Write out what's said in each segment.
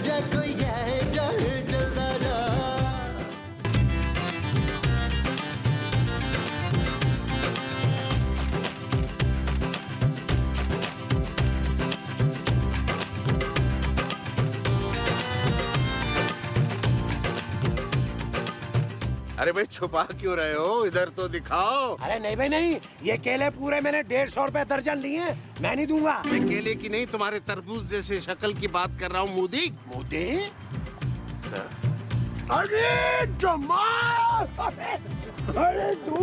जा कोई है जान जलदा जा। अरे भाई छुपा क्यों रहे हो, इधर तो दिखाओ। अरे नहीं भाई नहीं, ये केले पूरे मैंने 150 रुपए दर्जन लिए हैं, मैं नहीं दूंगा। मैं केले की नहीं तुम्हारे तरबूज जैसे शक्ल की बात कर रहा हूँ मोदी। मोदी? अरे जमाल, अरे तू,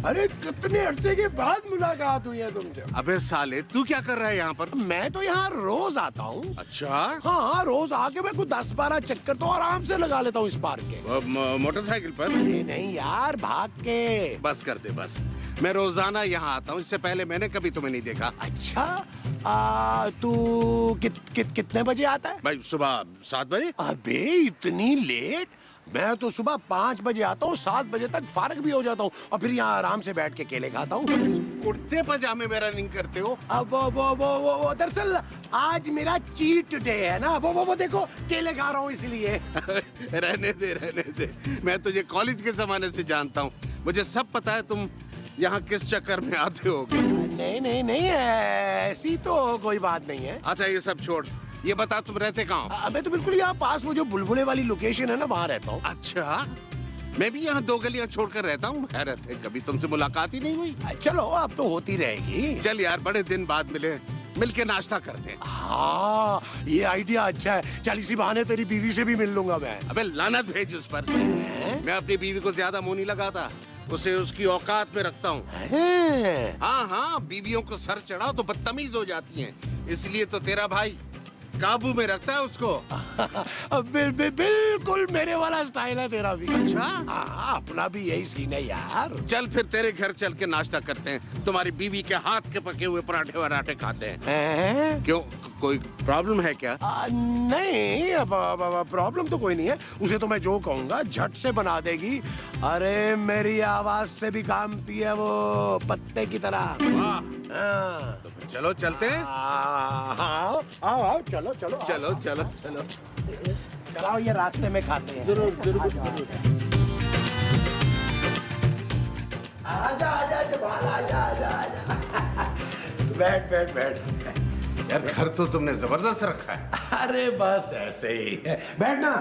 अरे कितने अरसे के बाद मुलाकात हुई है तुमसे। अबे साले तू क्या कर रहा है यहाँ पर? मैं तो यहाँ रोज आता हूँ। अच्छा हाँ, रोज आके मैं कुछ 10-12 चक्कर तो आराम से लगा लेता हूँ इस पार्क के। मोटरसाइकिल पर? अरे नहीं यार, भाग के। बस कर दे बस, मैं रोजाना यहाँ आता हूँ, इससे पहले मैंने कभी तुम्हें नहीं देखा। अच्छा, तू कितने बजे आता है? भाई सुबह 7 बजे। अबे इतनी लेट? मैं तो सुबह 5 बजे आता हूँ, 7 बजे तक फारग भी हो जाता हूँ और फिर यहाँ आराम से बैठ के केले खाता हूँ। कुर्ते पजामे में रनिंग करते हो? अब वो दरअसल आज मेरा चीट डे है ना, वो देखो केले खा रहा हूँ इसलिए। रहने दे, मैं तुझे कॉलेज के जमाने से जानता हूँ, मुझे सब पता है तुम यहाँ किस चक्कर में आते हो। नहीं, ऐसी तो कोई बात नहीं है। अच्छा ये सब छोड़, ये बता तुम रहते कहाँ? मैं तो बिल्कुल यहाँ पास, वो जो बुलबुले वाली लोकेशन है ना, वहाँ रहता हूँ। अच्छा, मैं भी यहाँ 2 गलियाँ छोड़कर रहता हूँ। हैरत है, कभी तुमसे मुलाकात ही नहीं हुई। चलो अब तो होती रहेगी। चल यार, बड़े दिन बाद मिलके नाश्ता करते हैं। हाँ, ये आइडिया अच्छा है। चल इसी बहाने तेरी बीवी से भी मिल लूंगा मैं। अबे लानत भेज उस पर। मैं अपनी बीवी को ज्यादा मुंह नहीं लगाता, उसे उसकी औकात में रखता हूँ। हाँ, बीवियों को सर चढ़ाओ तो बदतमीज हो जाती हैं, इसलिए तो तेरा भाई काबू में रखता है उसको। बिल्कुल मेरे वाला स्टाइल है तेरा भी। अच्छा? हाँ, अपना भी यही सीन है यार। चल फिर तेरे घर चल के नाश्ता करते हैं, तुम्हारी बीवी के हाथ के पके हुए पराठे वराठे खाते हैं। क्यों, कोई प्रॉब्लम है क्या? नहीं, अब प्रॉब्लम तो कोई नहीं है, उसे तो मैं जो कहूँगा झट से बना देगी। अरे मेरी आवाज से भी कामती है वो, पत्ते की तरह। तो फिर चलो चलते हैं। आओ, चलो। चलाओ, ये रास्ते में खाते हैं। जरूर। आजा जमाल, आजा। बैठ। यार घर तो तुमने जबरदस्त रखा है। अरे बस ऐसे ही है, बैठना।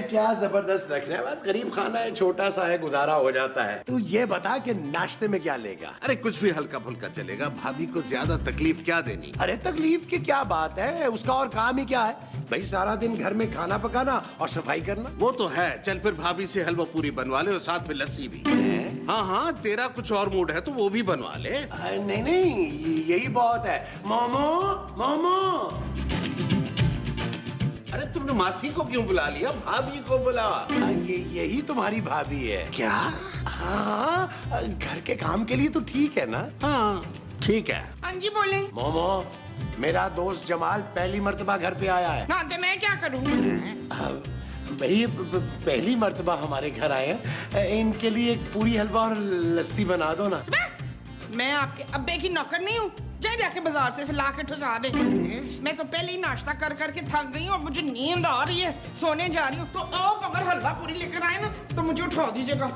क्या जबरदस्त रखना है, बस गरीब खाना है, छोटा सा है, गुजारा हो जाता है। तू ये बता कि नाश्ते में क्या लेगा? अरे कुछ भी हल्का फुल्का चलेगा, भाभी को ज्यादा तकलीफ क्या देनी। अरे तकलीफ की क्या बात है, उसका और काम ही क्या है भाई, सारा दिन घर में खाना पकाना और सफाई करना। वो तो है, चल फिर भाभी से हलवा पूरी बनवा ले और साथ में लस्सी भी। हाँ, तेरा कुछ और मूड है तो वो भी बनवा ले। नहीं, यही बहुत है। मोमो। अरे तुमने मासी को क्यों बुला लिया, भाभी को बुला। यही तुम्हारी भाभी है क्या? हाँ, घर के काम के लिए तो ठीक है ना? हाँ ठीक है। हाँ जी बोले। मोमो, मेरा दोस्त जमाल पहली मर्तबा घर पे आया है। ना तो मैं क्या करूँ? भाई पहली मर्तबा हमारे घर आए हैं, इनके लिए एक पूरी हलवा और लस्सी बना दो ना। मैं आपके अब्बे की नौकर नहीं हूँ, जाके बाजार से ला के ठुसा दे। मैं तो पहले ही नाश्ता कर करके थक गई हूँ, अब मुझे नींद आ रही है, सोने जा रही हूँ। तो आप अगर हलवा पूरी लेकर आए ना तो मुझे उठा दीजिएगा।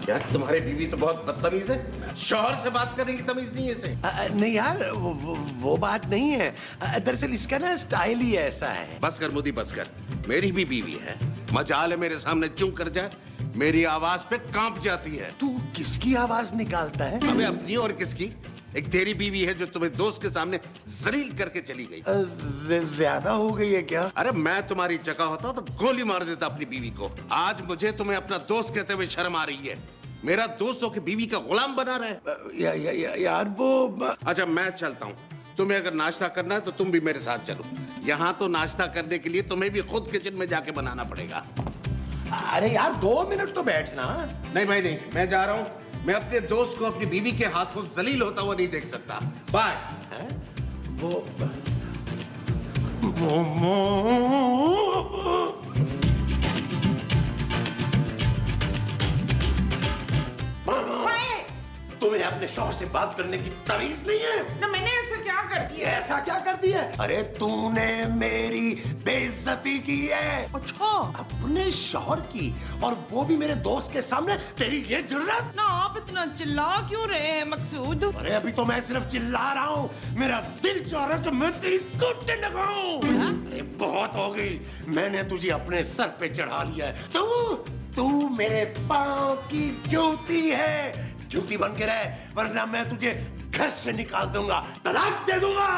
यार तुम्हारी बीवी तो बहुत बदतमीज है, शौहर से बात करने की तमीज नहीं है इसे। नहीं यार, वो बात नहीं है, दरअसल इसका ना स्टाइल ही ऐसा है। बस कर मोदी बस कर, मेरी भी बीवी है, मजाल है मेरे सामने चूं कर जाए, मेरी आवाज पे कांप जाती है। तू किसकी आवाज निकालता है? अबे अपनी और किसकी? एक तेरी बीवी है जो तुम्हें दोस्त के सामने जलील करके चली गई। ज्यादा हो गई है क्या? अरे मैं तुम्हारी जगह होता तो गोली मार देता अपनी बीवी को। आज मुझे तुम्हें अपना दोस्त कहते हुए शर्म आ रही है, मेरा दोस्त होकर बीवी का गुलाम बना रहे। यार वो अच्छा मैं चलता हूँ, तुम्हें अगर नाश्ता करना है तो तुम भी मेरे साथ चलो। यहाँ तो नाश्ता करने के लिए तुम्हें भी खुद किचन में जाके बनाना पड़ेगा। अरे यार 2 मिनट तो बैठना। नहीं भाई नहीं, मैं जा रहा हूँ, मैं अपने दोस्त को अपनी बीवी के हाथों जलील होता हुआ नहीं देख सकता। बाय। वो तुम्हें अपने शौहर से बात करने की तमीज नहीं है? ना मैंने ऐसा क्या कर करती है? ऐसा क्या करती है? अरे तूने मेरी बेइज्जती की है। अच्छा अपने शौहर की, और वो भी मेरे दोस्त के सामने। तेरी ये जुर्रत? ना, आप इतना चिल्ला क्यों रहे हैं मकसूद? अरे अभी तो मैं सिर्फ चिल्ला रहा हूँ, मेरा दिल चाह रहा है कि मैं तेरी कुट लगाऊं। अरे बहुत हो गई, मैंने तुझे अपने सर पे चढ़ा लिया है। तू मेरे पाँव की जूती है। जूती बन के रहे, वरना मैं तुझे घर से निकाल दूंगा, तलाक दे दूंगा।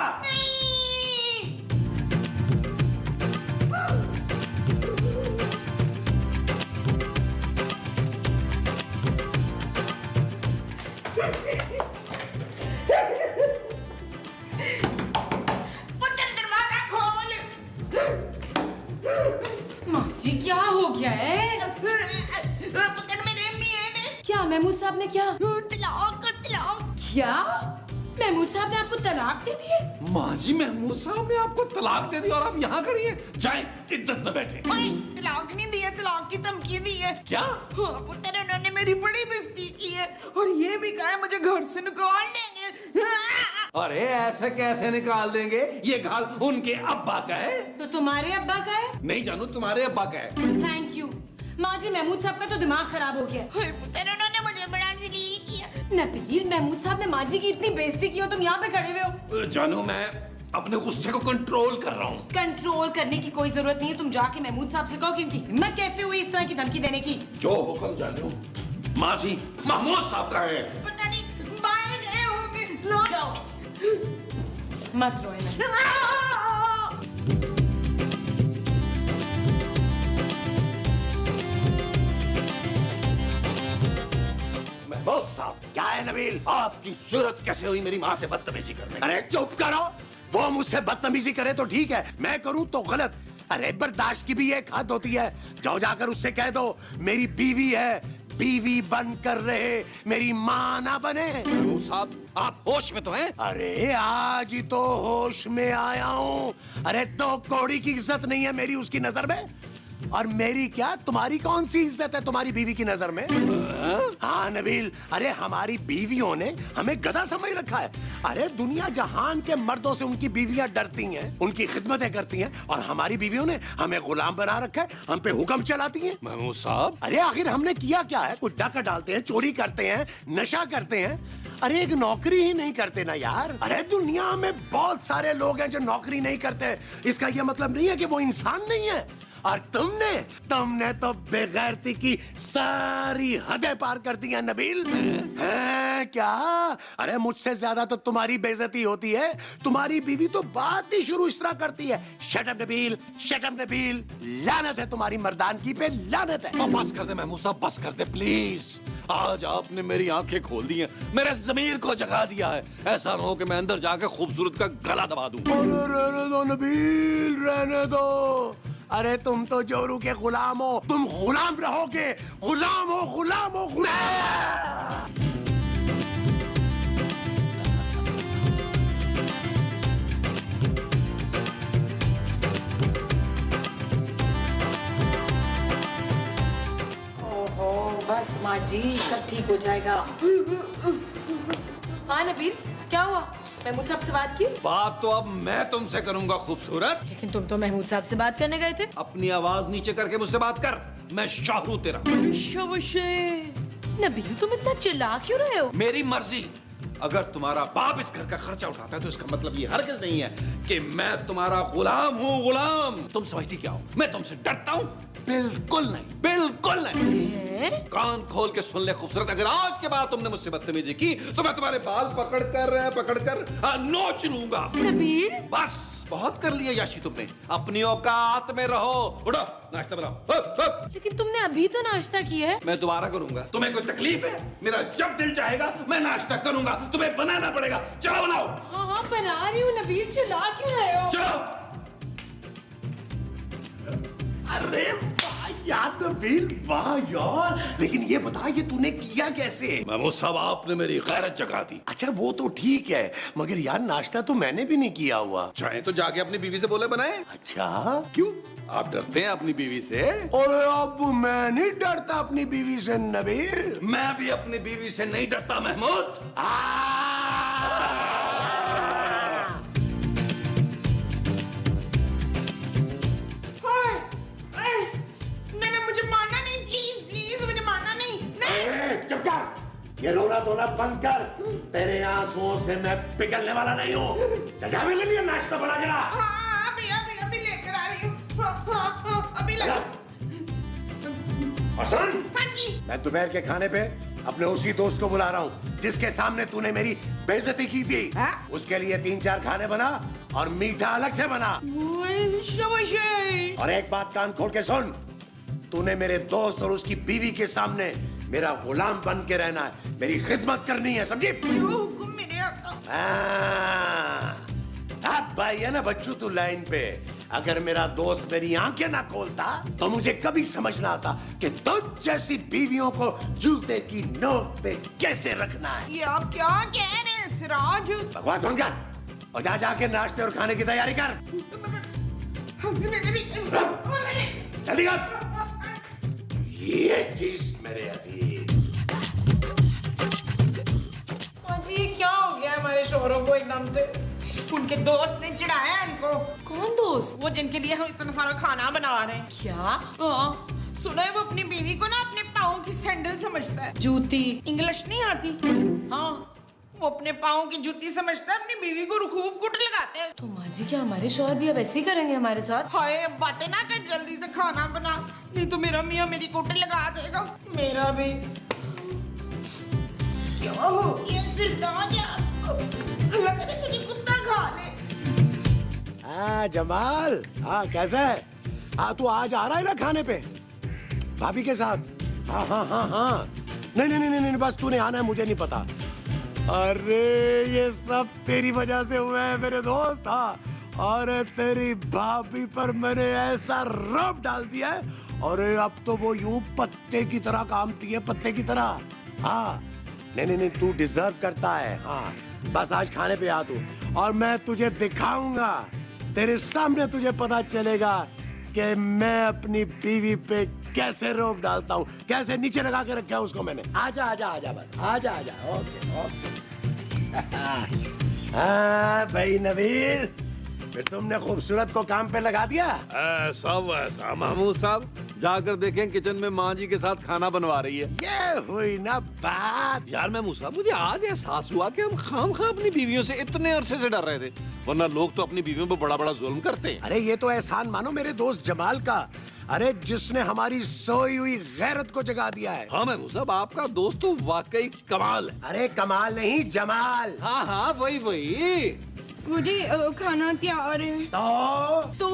पुत्र दरवाजा खोल। माँ जी क्या हो गया है? पुत्र मेरे मियां ने क्या महमूद साहब ने क्या तलाक क्या? महमूद साहब ने आपको तलाक दे दी है? माँ जी, महमूद साहब ने आपको तलाक दे दी और आप यहाँ खड़ी हैं? जाएं, इज्जत में बैठे। ओए, तलाक नहीं दिया, तलाक की धमकी दी है। क्या? हाँ पुत्र, उन्होंने मेरी बड़ी बेइज्जती की है और ये भी कहा है मुझे घर से निकाल देंगे। अरे ऐसे कैसे निकाल देंगे? ये घर उनके अब्बा का है। तो तुम्हारे अब्बा का है? नहीं जानू, तुम्हारे अब्बा का है। थैंक यू माँ जी, महमूद साहब का तो दिमाग खराब हो गया। ओए पुत्र, उन्होंने मुझे बड़ा जलील किया। नबील, महमूद साहब ने माँ जी की इतनी बेइज्जती की हो, तुम यहाँ पे खड़े हुए हो। जानू, मैं अपने गुस्से को कंट्रोल कर रहा हूँ। कंट्रोल करने की कोई जरूरत नहीं है, तुम जाके महमूद साहब से कहो कि उनकी हिम्मत कैसे हुई इस तरह की धमकी देने की। जो हुक्म जानू। माँ जी, महमूद साहब का है। पता नहीं बाहर गए होंगे। जाओ, मत रोए ना। महमूद साहब, क्या है नबील? आपकी जरूरत कैसे हुई मेरी माँ से बदतमीजी करने की? अरे चुप करो। वो मुझसे बदतमीजी करे तो ठीक है, मैं करूं तो गलत। अरे बर्दाश्त की भी एक हद होती है। जाओ जाकर उससे कह दो मेरी बीवी है, बीवी बन कर रहे, मेरी माँ ना बने। महमूद साहब, आप होश में तो हैं? अरे आज ही तो होश में आया हूँ। अरे दो कौड़ी की इज्जत नहीं है मेरी उसकी नजर में, और मेरी क्या, तुम्हारी कौन सी इज्जत है तुम्हारी बीवी की नजर में? हाँ नबील, अरे हमारी बीवियों ने हमें गधा समझ रखा है। अरे दुनिया जहान के मर्दों से उनकी बीवियां डरती हैं, उनकी खिदमतें करती हैं, और हमारी बीवियों ने हमें गुलाम बना रखा है, हम पे हुक्म चलाती हैं। महमूद साहब, अरे आखिर हमने किया क्या है? कुछ डाका डालते हैं, चोरी करते हैं, नशा करते हैं। अरे एक नौकरी ही नहीं करते ना यार। अरे दुनिया में बहुत सारे लोग हैं जो नौकरी नहीं करते, इसका यह मतलब नहीं है कि वो इंसान नहीं है। और तुमने तो बेगैरती की सारी हदें पार कर दी हैं नबील। हैं क्या? अरे मुझसे ज्यादा तो तुम्हारी बेइज्जती होती है। तुम्हारी बीवी तो बात ही शुरू इस तरह करती है, shut up Nabeel, shut up Nabeel. लानत है तुम्हारी मर्दानगी पे, लानत है। बस कर दे महमूद साहब, बस कर दे प्लीज। आज आपने मेरी आंखें खोल दी हैं, मेरे ज़मीर को जगा दिया है। ऐसा ना हो कि मैं अंदर जाके खूबसूरत का गला दबा दूं। अरे रहने दो नबील, रहने दो। अरे तुम तो जोरू के गुलाम हो, तुम गुलाम रहोगे। गुलाम हो, गुलाम हो, गुलाम। ओहो, बस माँ जी, सब ठीक हो जाएगा। हाँ नबील, क्या हुआ? महमूद साहब से बात की? बात तो अब मैं तुमसे करूंगा खूबसूरत। लेकिन तुम तो महमूद साहब से बात करने गए थे। अपनी आवाज नीचे करके मुझसे बात कर, मैं शाहरू तेरा। नबील, तुम इतना चिल्ला क्यों रहे हो? मेरी मर्जी। अगर तुम्हारा बाप इस घर का खर्चा उठाता है तो इसका मतलब ये हरगिज नहीं है कि मैं तुम्हारा गुलाम हूँ। गुलाम तुम समझती क्या हो? मैं तुमसे डरता हूँ? बिल्कुल नहीं, बिल्कुल नहीं। कान खोल के सुन ले खूबसूरत, अगर आज के बाद तुमने मुझसे बदतमीजी की तो मैं तुम्हारे बाल पकड़कर नोच लूंगा। नबील, बस बहुत कर लिया याशी तुमने, अपनी औकात में रहो। उठो, नाश्ता बनाओ। हप, हप। लेकिन तुमने अभी तो नाश्ता किया है। मैं दोबारा करूंगा। तुम्हें कोई तकलीफ है? मेरा जब दिल चाहेगा मैं नाश्ता करूंगा, तुम्हें बनाना पड़ेगा। चलो बनाओ। हाँ हाँ बना रही हूँ नबील, चिल्ला क्यों रहे हो? चलो। अरे वाह यार नबील, वाह यार। लेकिन ये बता, ये तूने किया कैसे? महमूद साहब, आपने मेरी गैरत जगा दी। अच्छा वो तो ठीक है, मगर यार नाश्ता तो मैंने भी नहीं किया हुआ। चाहे तो जाके अपनी बीवी से बोले बनाए। अच्छा क्यों, आप डरते हैं अपनी बीवी से? अरे अब मैं नहीं डरता अपनी बीवी से नबील। मैं भी अपनी बीवी से नहीं डरता महमूद। रोना धोना बंद कर। तेरे आंसुओं से मैं पिघलने वाला नहीं हूँ। जा मेरे लिए नाश्ता बना के ला। हाँ, अभी लेकर आ रही हूँ। हाँ, अभी लगा। और सुन, हाँ जी। मैं दोपहर के खाने पे अपने उसी दोस्त को बुला रहा हूँ जिसके सामने तूने मेरी बेइज्जती की थी। हाँ? उसके लिए 3-4 खाने बना और मीठा अलग से बना। और एक बात कान खोल के सुन, तूने मेरे दोस्त और उसकी बीवी के सामने मेरा गुलाम बन के रहना है, मेरी खिदमत करनी है, समझी? हुकुम मेरे आका। अब भाई है ना बच्चू तू लाइन पे। अगर मेरा दोस्त मेरी आंखें ना खोलता तो मुझे कभी समझ ना आता कि तुझ जैसी बीवियों को जूते की नोक पे कैसे रखना है। ये आप क्या कह रहे हैं सिराज? बकवास बंद कर और जा जाके नाश्ते और खाने की तैयारी कर। जल्दी कर। ये चीज मेरे अजीज। जी ये क्या हो गया हमारे शोहरों को एकदम से? उनके दोस्त ने चिढ़ाया उनको। कौन दोस्त? वो जिनके लिए हम इतना सारा खाना बना रहे हैं। क्या? हाँ, सुना है वो अपनी बीवी को ना अपने पाँव की सैंडल समझता है। जूती? इंग्लिश नहीं आती। हाँ, वो अपने पाँव की जूती समझता है, अपनी बीवी को खूब कुट लगाते हैं। तो माँ जी क्या हमारे शौहर भी अब ऐसे ही करेंगे हमारे साथ? हाय, अब बातें ना कर, जल्दी से खाना बना, नहीं तो मेरा मियाँ मेरी कुट लगा देगा। मेरा भी। क्या हो ये सिरताज? लग रहा है तुझे कुत्ता खा ले। हाँ जमाल, हाँ कैसा है? हाँ तू आज आ रहा है ना खाने पे भाभी के साथ? हाँ हाँ हाँ हाँ। नहीं, बस तूने आना है, मुझे नहीं पता। अरे ये सब तेरी वजह से हुआ है मेरे दोस्त। हाँ, और तेरी भाभी पर मैंने ऐसा रौब डाल दिया है और अब तो वो यूं पत्ते की तरह कामती है, पत्ते की तरह। हाँ नहीं, तू डिजर्व करता है। हाँ बस आज खाने पे आ तू और मैं तुझे दिखाऊंगा, तेरे सामने तुझे पता चलेगा कि मैं अपनी बीवी पे कैसे रोक डालता हूँ, कैसे नीचे लगा के रखा है उसको मैंने। आजा बस आजा। ओके। हाँ भाई नबील, फिर तुमने खूबसूरत को काम पे लगा दिया। ऐसा महमूद साहब, जाकर देखें किचन में माँ जी के साथ खाना बनवा रही है। ये हुई ना बात। यार महमूद साहब, मुझे आज एहसास हुआ कि हम खामखा अपनी बीवियों से इतने अरसे से डर रहे थे, वरना लोग तो अपनी बीवियों पर बड़ा जुल्म करते हैं। अरे ये तो एहसान मानो मेरे दोस्त जमाल का, अरे जिसने हमारी सोई हुई गैरत को जगा दिया है। हाँ महमूद साहब, आपका दोस्त तो वाकई कमाल है। अरे कमाल नहीं, जमाल। हाँ वही। मुझे खाना तैयार है। तो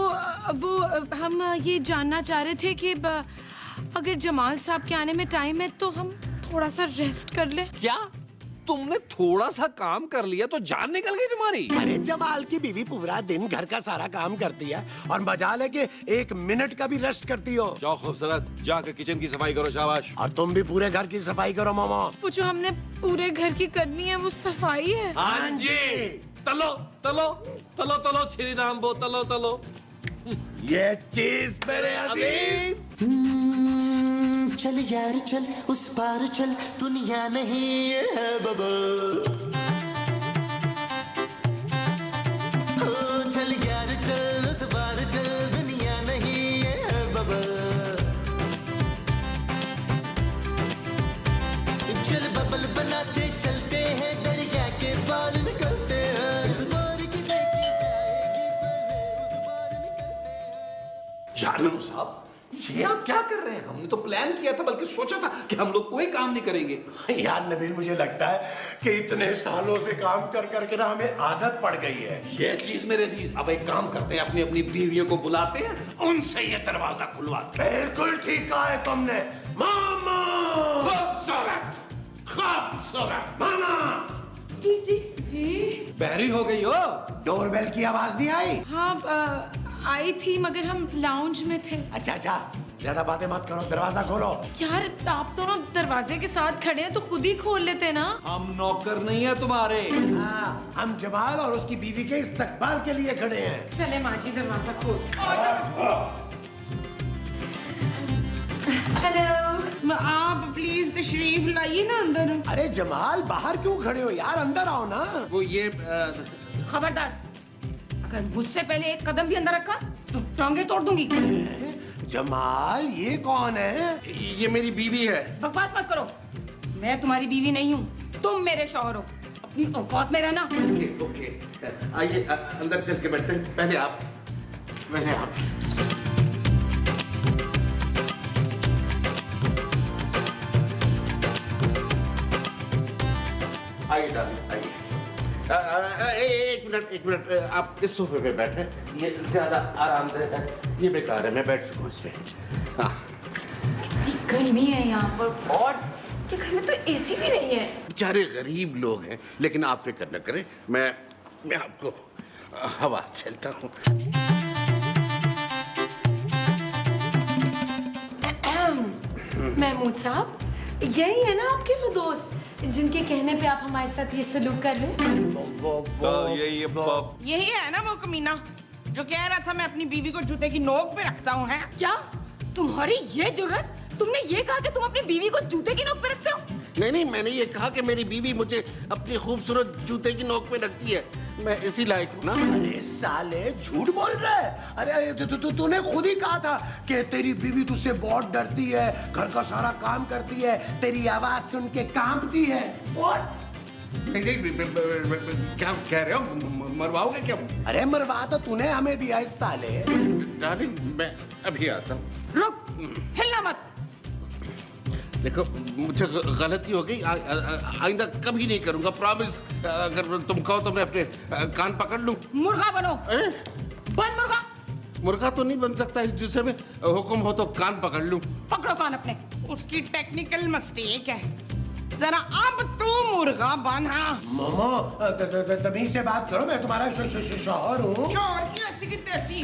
वो हम ये जानना चाह रहे थे कि अगर जमाल साहब के आने में टाइम है तो हम थोड़ा सा रेस्ट कर ले। क्या तुमने थोड़ा सा काम कर लिया तो जान निकल गई तुम्हारी? अरे जमाल की बीवी पूरा दिन घर का सारा काम करती है और मजाल है कि 1 मिनट का भी रेस्ट करती हो। जाओ खूबसूरत, जाकर किचन की सफाई करो, शाबाश। और तुम भी पूरे घर की सफाई करो मामा। वो जो हमने पूरे घर की करनी है वो सफाई है। हाँ जी, तलो छिरी दाम्बो, तलो। ये चीज मेरे अजीज। चल यार चल, उस पार चल, दुनिया नहीं है बबल। ओ चल यार चल, उस पार चल, दुनिया नहीं है बबल। चल बबल बनाते चलते हैं, दरिया के पार निकलते हैं। इस बार की देखी जाएगी पहले, उस पार निकलते हैं। यार महमूद साहब, ये आप क्या कर रहे हैं? हमने तो प्लान किया था, बल्कि सोचा था कि हम लोग कोई काम नहीं करेंगे। यार नबील, मुझे लगता है कि इतने सालों से काम कर करके ना हमें आदत पड़ गई है। ये चीज मेरे अजीज, अब एक काम करते हैं, अपनी बीवियों को बुलाते हैं, उनसे ये दरवाजा खुलवाते हैं। बिल्कुल ठीक कहा है तुमने मामा। खूबसूरत मामा जी बहरी हो गई हो। डोरबेल की आवाज नहीं आई? हाँ आई थी, मगर हम लाउंज में थे। अच्छा, ज्यादा बातें मत करो, दरवाजा खोलो। यार आप दोनों दरवाजे के साथ खड़े हैं तो खुद ही खोल लेते ना। हम नौकर नहीं है तुम्हारे। हाँ, हम जमाल और उसकी बीवी के इस्तकबाल के लिए खड़े हैं। चले माँ जी, दरवाजा खोल। हेलो, आप प्लीज तशरीफ लाइए ना अंदर। अरे जमाल, बाहर क्यों खड़े हो यार, अंदर आओ ना। वो ये खबरदार, अगर मुझसे पहले एक कदम भी अंदर रखा तो टांगे तोड़ दूंगी। जमाल, ये कौन है? ये मेरी बीवी है। बकवास मत करो, मैं तुम्हारी बीवी नहीं हूँ। तुम मेरे शौहर हो, अपनी औकात में रहना। ओके ओके, आइए अंदर चल के बैठते हैं। पहले आप। आइए डार्लिंग, आइए। एक मिनट, आप इस सोफे पे बैठे, ये ज्यादा आरामदेह है, ये बेकार है, मैं बैठ सकूँ इस पे। हाँ। इतनी गर्मी है यहाँ पर, और के घर में तो एसी भी नहीं है। बेचारे गरीब लोग हैं, लेकिन आप फिक्र न करें, मैं आपको हवा झेलता हूँ। महमूद साहब, यही है ना आपके वो दोस्त जिनके कहने पे आप हमारे साथ ये सलूक कर रहे हैं? यही है ना वो कमीना जो कह रहा था मैं अपनी बीवी को जूते की नोक पे रखता हूँ। है क्या तुम्हारी ये जुर्रत? तुमने ये कहा कि तुम अपनी बीवी को जूते की नोक पे रखते हो? नहीं, मैंने ये कहा कि मेरी बीवी मुझे अपनी खूबसूरत जूते की नोक पे रखती है, मैं इसी लायक हूँ ना। अरे साले, झूठ बोल रहा है। अरे तूने खुद ही कहा था कि तेरी बीवी तुझसे बहुत डरती है, घर का सारा काम करती है, तेरी आवाज सुन के कांपती है। नहीं, क्या कह रहे हो? मरवाओगे क्या? अरे मरवा तो तूने हमें दिया इस साले। डार्लिंग, मैं अभी आता हूँ। रुक, हिलना मत। देखो, मुझे गलती हो गई, आइंदा कभी नहीं करूंगा, प्रॉमिस। अगर तुम कहो तो मैं अपने कान पकड़ लूं। मुर्गा बनो। बन मुर्गा। मुर्गा तो नहीं बन सकता इस जूसे में, हुक्म हो तो कान पकड़ लूं। पकड़ो कान अपने। उसकी टेक्निकल मिस्टेक है, जरा अब तू मुर्गा बन। हाँ मोमो, तमीज से बात करो, मैं तुम्हारा शौहर हूँ। शोर की ऐसी की तैसी।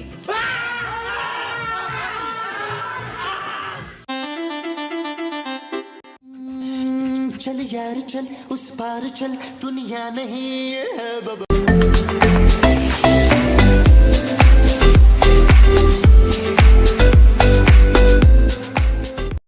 चल यार चल, उस पार चल, दुनिया नहीं है बाबा।